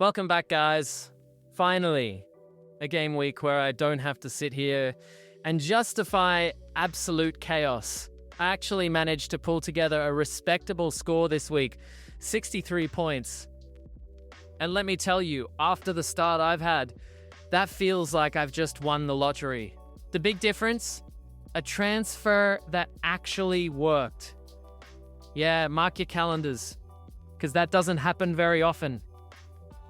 Welcome back, guys. Finally, a game week where I don't have to sit here and justify absolute chaos. I actually managed to pull together a respectable score this week, 63 points. And let me tell you, after the start I've had, that feels like I've just won the lottery. The big difference? A transfer that actually worked. Yeah, mark your calendars, because that doesn't happen very often.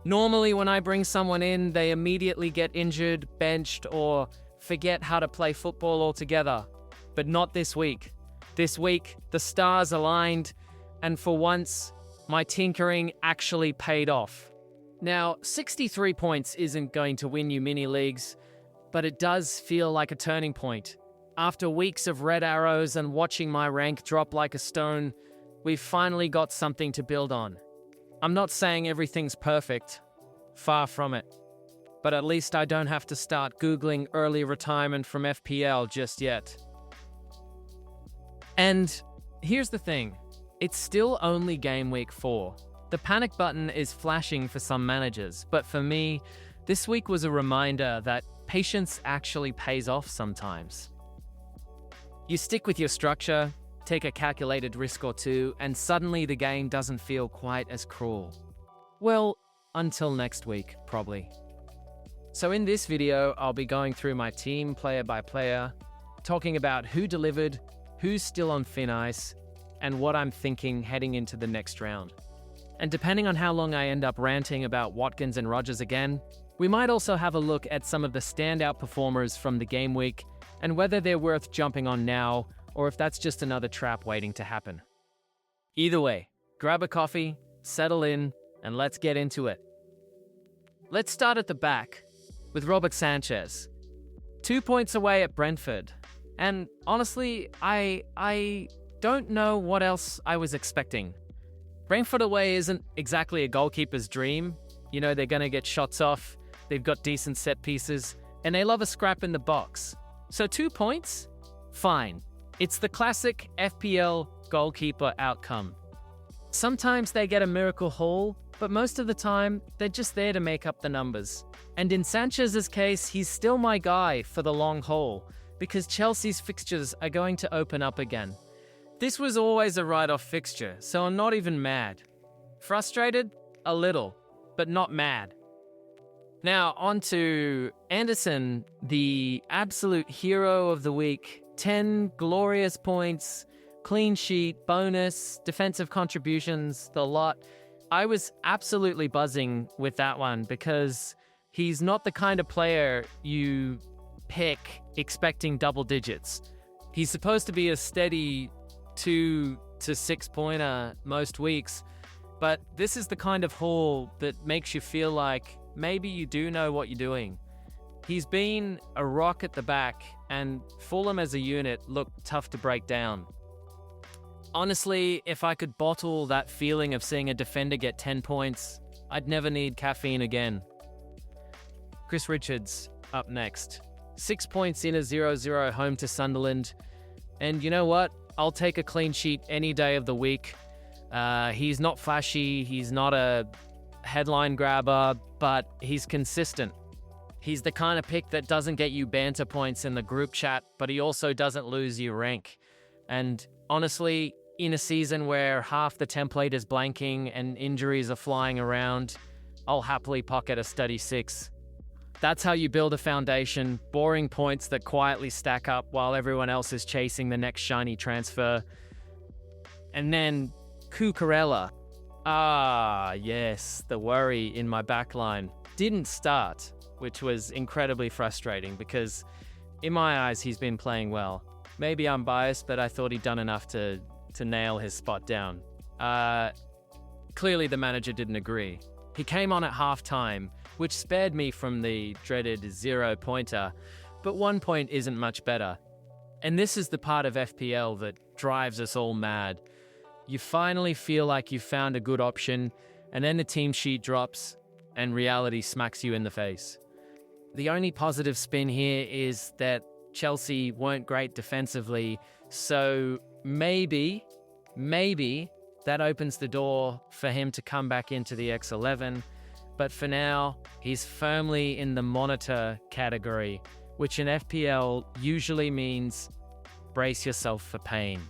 Normally, when I bring someone in, they immediately get injured, benched, or forget how to play football altogether. But not this week. This week, the stars aligned, and for once, my tinkering actually paid off. Now, 63 points isn't going to win you mini-leagues, but it does feel like a turning point. After weeks of red arrows and watching my rank drop like a stone, we've finally got something to build on. I'm not saying everything's perfect, far from it, but at least I don't have to start Googling early retirement from FPL just yet. And here's the thing, it's still only game week 4. The panic button is flashing for some managers, but for me, this week was a reminder that patience actually pays off sometimes. You stick with your structure, take a calculated risk or two, and suddenly the game doesn't feel quite as cruel. Well, until next week, probably. So in this video, I'll be going through my team player by player, talking about who delivered, who's still on thin ice, and what I'm thinking heading into the next round. And depending on how long I end up ranting about Watkins and Rogers again, we might also have a look at some of the standout performers from the game week and whether they're worth jumping on now or if that's just another trap waiting to happen. Either way, grab a coffee, settle in, and let's get into it. Let's start at the back with Robert Sanchez. 2 points away at Brentford. And honestly, I don't know what else I was expecting. Brentford away isn't exactly a goalkeeper's dream. You know, they're going to get shots off, they've got decent set pieces, and they love a scrap in the box. So 2 points? Fine. It's the classic FPL goalkeeper outcome. Sometimes they get a miracle haul, but most of the time, they're just there to make up the numbers. And in Sanchez's case, he's still my guy for the long haul, because Chelsea's fixtures are going to open up again. This was always a write-off fixture, so I'm not even mad. Frustrated? A little, but not mad. Now, on to Anderson, the absolute hero of the week. 10 glorious points, clean sheet, bonus, defensive contributions, the lot. I was absolutely buzzing with that one because he's not the kind of player you pick expecting double digits. He's supposed to be a steady 2 to 6 pointer most weeks, but this is the kind of haul that makes you feel like maybe you do know what you're doing. He's been a rock at the back, and Fulham as a unit looked tough to break down. Honestly, if I could bottle that feeling of seeing a defender get 10 points, I'd never need caffeine again. Chris Richards, up next. 6 points in a 0-0 home to Sunderland. And you know what? I'll take a clean sheet any day of the week. He's not flashy, he's not a headline grabber, but he's consistent. He's the kind of pick that doesn't get you banter points in the group chat, but he also doesn't lose you rank. And honestly, in a season where half the template is blanking and injuries are flying around, I'll happily pocket a steady 6. That's how you build a foundation, boring points that quietly stack up while everyone else is chasing the next shiny transfer. And then Cucurella. Ah, yes, the worry in my backline didn't start, which was incredibly frustrating because in my eyes, he's been playing well. Maybe I'm biased, but I thought he'd done enough to nail his spot down. Clearly the manager didn't agree. He came on at half-time, which spared me from the dreaded 0-pointer, but 1 point isn't much better. And this is the part of FPL that drives us all mad. You finally feel like you've found a good option, and then the team sheet drops, and reality smacks you in the face. The only positive spin here is that Chelsea weren't great defensively, so maybe that opens the door for him to come back into the X11. but for now, he's firmly in the monitor category, which in FPL usually means brace yourself for pain.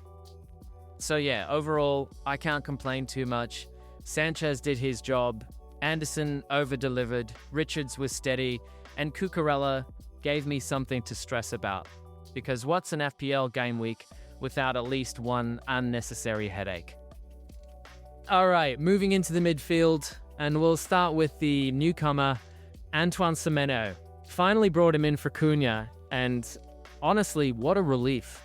So yeah, overall, I can't complain too much. Sanchez did his job, Anderson over-delivered, Richards was steady, and Cucurella gave me something to stress about. Because what's an FPL game week without at least one unnecessary headache? Alright, moving into the midfield, and we'll start with the newcomer, Antoine Semenyo. Finally brought him in for Cunha, and honestly, what a relief.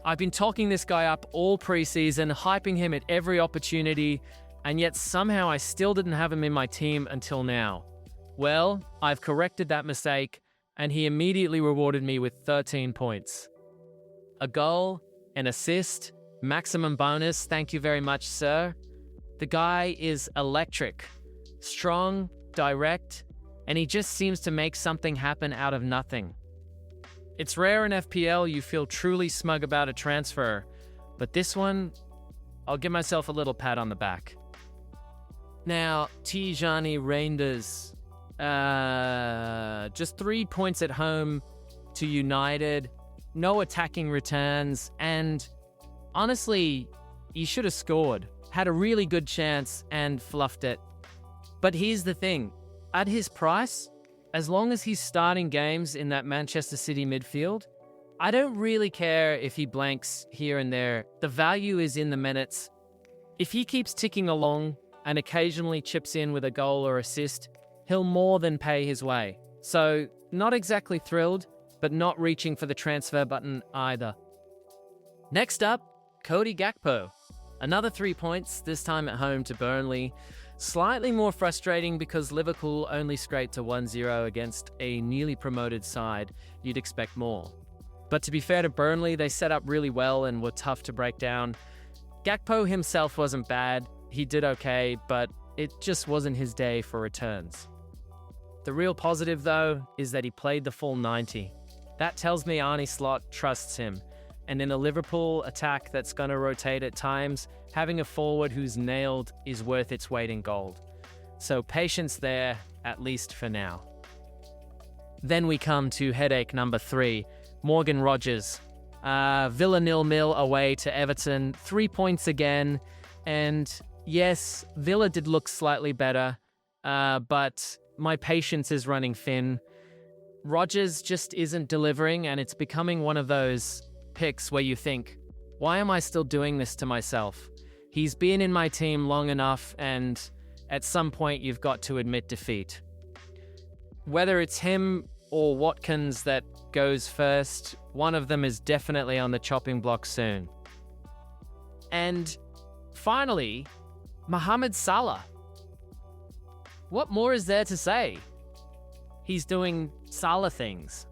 I've been talking this guy up all preseason, hyping him at every opportunity, and yet somehow I still didn't have him in my team until now. Well, I've corrected that mistake, and he immediately rewarded me with 13 points. A goal, an assist, maximum bonus, thank you very much, sir. The guy is electric, strong, direct, and he just seems to make something happen out of nothing. It's rare in FPL you feel truly smug about a transfer, but this one, I'll give myself a little pat on the back. Now, Tijani Reinders, just 3 points at home to United, no attacking returns, and honestly, he should have scored. Had a really good chance and fluffed it. But here's the thing, at his price, as long as he's starting games in that Manchester City midfield, I don't really care if he blanks here and there. The value is in the minutes. If he keeps ticking along and occasionally chips in with a goal or assist, he'll more than pay his way. So, not exactly thrilled, but not reaching for the transfer button either. Next up, Cody Gakpo. Another 3 points, this time at home to Burnley. Slightly more frustrating because Liverpool only scraped a 1-0 against a newly promoted side. You'd expect more. But to be fair to Burnley, they set up really well and were tough to break down. Gakpo himself wasn't bad. He did okay, but it just wasn't his day for returns. The real positive, though, is that he played the full 90. That tells me Arne Slot trusts him. And in a Liverpool attack that's going to rotate at times, having a forward who's nailed is worth its weight in gold. So patience there, at least for now. Then we come to headache number 3, Morgan Rogers. Villa 0-0 away to Everton, 3 points again. And yes, Villa did look slightly better, but my patience is running thin. Rogers just isn't delivering, and it's becoming one of those picks where you think, why am I still doing this to myself? He's been in my team long enough, and at some point you've got to admit defeat. Whether it's him or Watkins that goes first, one of them is definitely on the chopping block soon. And finally, Mohamed Salah. What more is there to say? He's doing Salah things.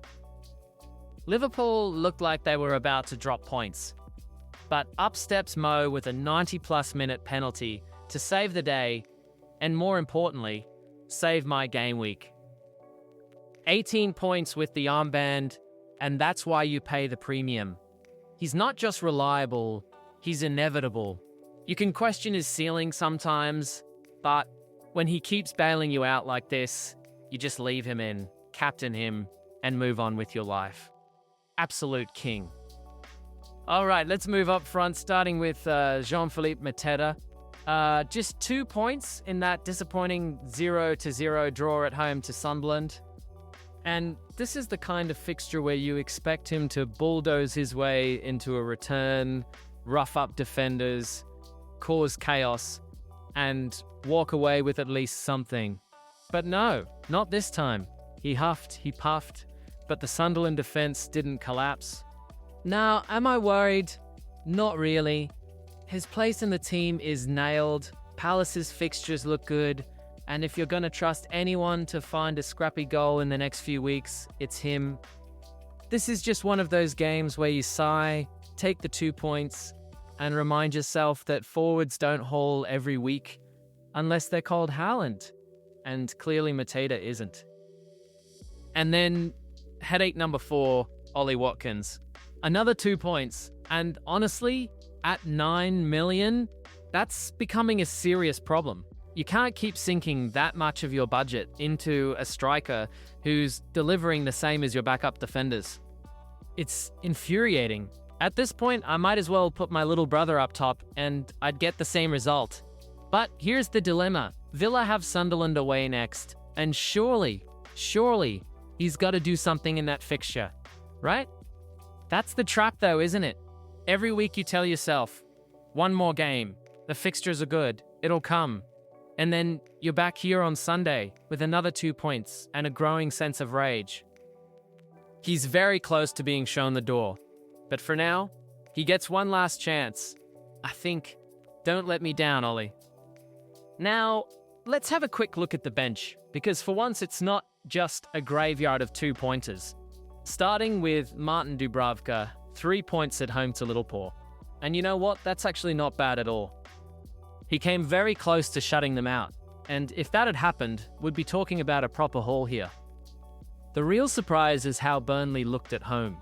Liverpool looked like they were about to drop points, but up steps Mo with a 90-plus minute penalty to save the day, and more importantly, save my game week. 18 points with the armband, and that's why you pay the premium. He's not just reliable, he's inevitable. You can question his ceiling sometimes, but when he keeps bailing you out like this, you just leave him in, captain him, and move on with your life. Absolute king. All right, let's move up front, starting with Jean-Philippe Mateta. Just 2 points in that disappointing 0-0 draw at home to Sunderland. And this is the kind of fixture where you expect him to bulldoze his way into a return, rough up defenders, cause chaos, and walk away with at least something. But no, not this time. He huffed, he puffed, but the Sunderland defense didn't collapse. Now, am I worried? Not really. His place in the team is nailed, Palace's fixtures look good, and if you're going to trust anyone to find a scrappy goal in the next few weeks, it's him. This is just one of those games where you sigh, take the 2 points, and remind yourself that forwards don't haul every week, unless they're called Haaland, and clearly Mateta isn't. And then, headache number 4, Ollie Watkins. Another 2 points, and honestly, at 9 million, that's becoming a serious problem. You can't keep sinking that much of your budget into a striker who's delivering the same as your backup defenders. It's infuriating. At this point, I might as well put my little brother up top and I'd get the same result. But here's the dilemma. Villa have Sunderland away next, and surely, he's got to do something in that fixture, right? That's the trap though, isn't it? Every week you tell yourself, one more game, the fixtures are good, it'll come. And then you're back here on Sunday with another 2 points and a growing sense of rage. He's very close to being shown the door. But for now, he gets one last chance. I think, don't let me down, Ollie. Now, let's have a quick look at the bench, because for once it's not just a graveyard of 2-pointers. Starting with Martin Dubravka, 3 points at home to Liverpool. And you know what? That's actually not bad at all. He came very close to shutting them out, and if that had happened, we'd be talking about a proper haul here. The real surprise is how Burnley looked at home.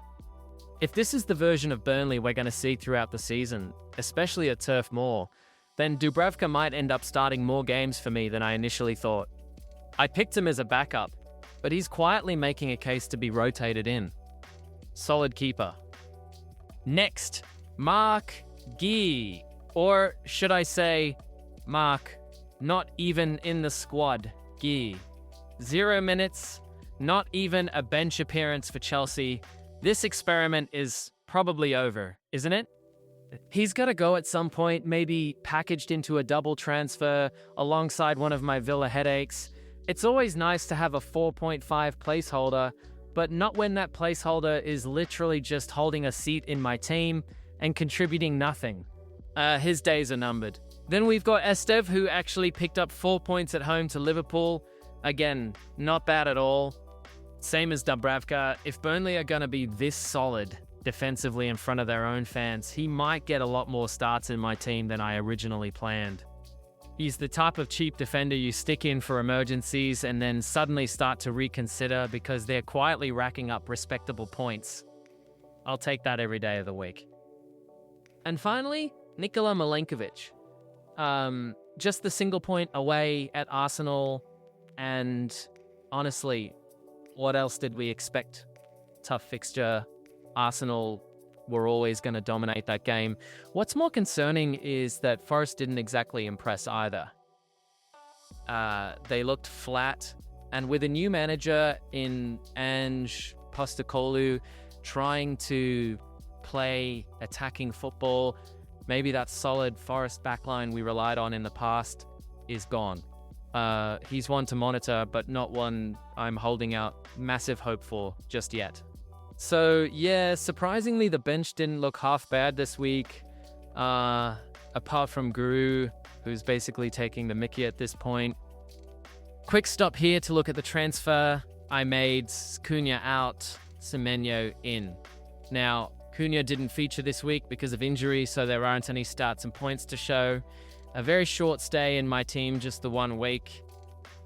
If this is the version of Burnley we're going to see throughout the season, especially at Turf Moor, then Dubravka might end up starting more games for me than I initially thought. I picked him as a backup, but he's quietly making a case to be rotated in. Solid keeper. Next, Mark Guy, or should I say, Mark, not even in the squad, Guy. 0 minutes, not even a bench appearance for Chelsea. This experiment is probably over, isn't it? He's got to go at some point, maybe packaged into a double transfer alongside one of my Villa headaches. It's always nice to have a 4.5 placeholder, but not when that placeholder is literally just holding a seat in my team and contributing nothing. His days are numbered. Then we've got Estev, who actually picked up 4 points at home to Liverpool. Again, not bad at all. Same as Dubravka. If Burnley are going to be this solid defensively in front of their own fans, he might get a lot more starts in my team than I originally planned. He's the type of cheap defender you stick in for emergencies and then suddenly start to reconsider because they're quietly racking up respectable points. I'll take that every day of the week. And finally, Nikola Milenkovic. Just the single point away at Arsenal, and honestly, what else did we expect? Tough fixture. Arsenal were always going to dominate that game. What's more concerning is that Forest didn't exactly impress either. They looked flat, and with a new manager in Ange Postecoglou trying to play attacking football, maybe that solid Forest backline we relied on in the past is gone. He's one to monitor, but not one I'm holding out massive hope for just yet. So yeah, surprisingly the bench didn't look half bad this week, apart from Guru, who's basically taking the mickey at this point. Quick stop here to look at the transfer. I made Cunha out, Semenyo in. Now, Cunha didn't feature this week because of injury, so there aren't any stats and points to show. A very short stay in my team, just the 1 week.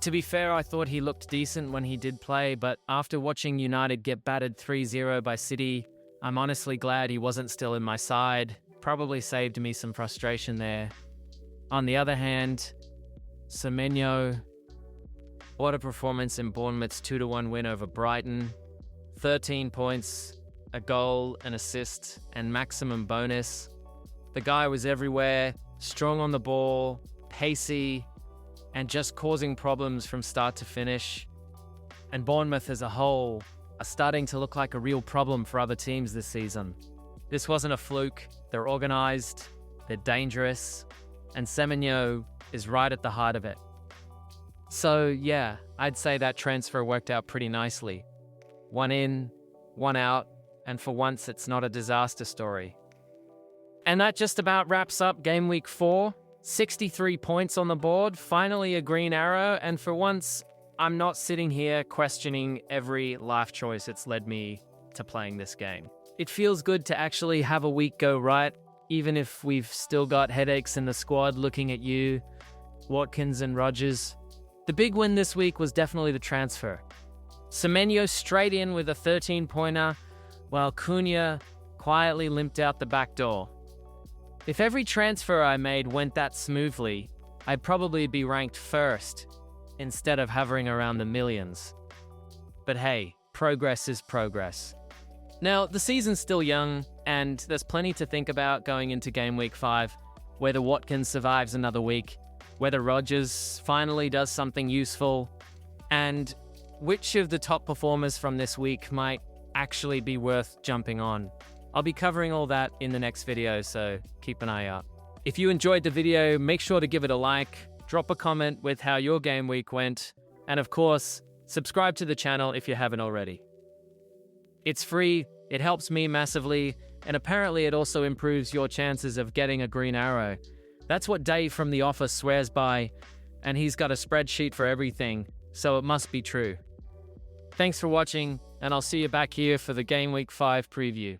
To be fair, I thought he looked decent when he did play, but after watching United get battered 3-0 by City, I'm honestly glad he wasn't still in my side. Probably saved me some frustration there. On the other hand, Semenyo, what a performance in Bournemouth's 2-1 win over Brighton. 13 points, a goal, an assist, and maximum bonus. The guy was everywhere, strong on the ball, pacey, and just causing problems from start to finish. And Bournemouth as a whole are starting to look like a real problem for other teams this season. This wasn't a fluke. They're organized, they're dangerous, and Semenyo is right at the heart of it. So yeah, I'd say that transfer worked out pretty nicely. 1 in, 1 out, and for once it's not a disaster story. And that just about wraps up Game Week 4. 63 points on the board, finally a green arrow, and for once, I'm not sitting here questioning every life choice it's led me to playing this game. It feels good to actually have a week go right, even if we've still got headaches in the squad looking at you, Watkins and Rogers. The big win this week was definitely the transfer. Semenyo straight in with a 13-pointer, while Cunha quietly limped out the back door. If every transfer I made went that smoothly, I'd probably be ranked first instead of hovering around the millions. But hey, progress is progress. Now, the season's still young, and there's plenty to think about going into Game Week 5, whether Watkins survives another week, whether Rogers finally does something useful, and which of the top performers from this week might actually be worth jumping on. I'll be covering all that in the next video, so keep an eye out. If you enjoyed the video, make sure to give it a like, drop a comment with how your game week went, and of course, subscribe to the channel if you haven't already. It's free, it helps me massively, and apparently it also improves your chances of getting a green arrow. That's what Dave from The Office swears by, and he's got a spreadsheet for everything, so it must be true. Thanks for watching, and I'll see you back here for the Game Week 5 preview.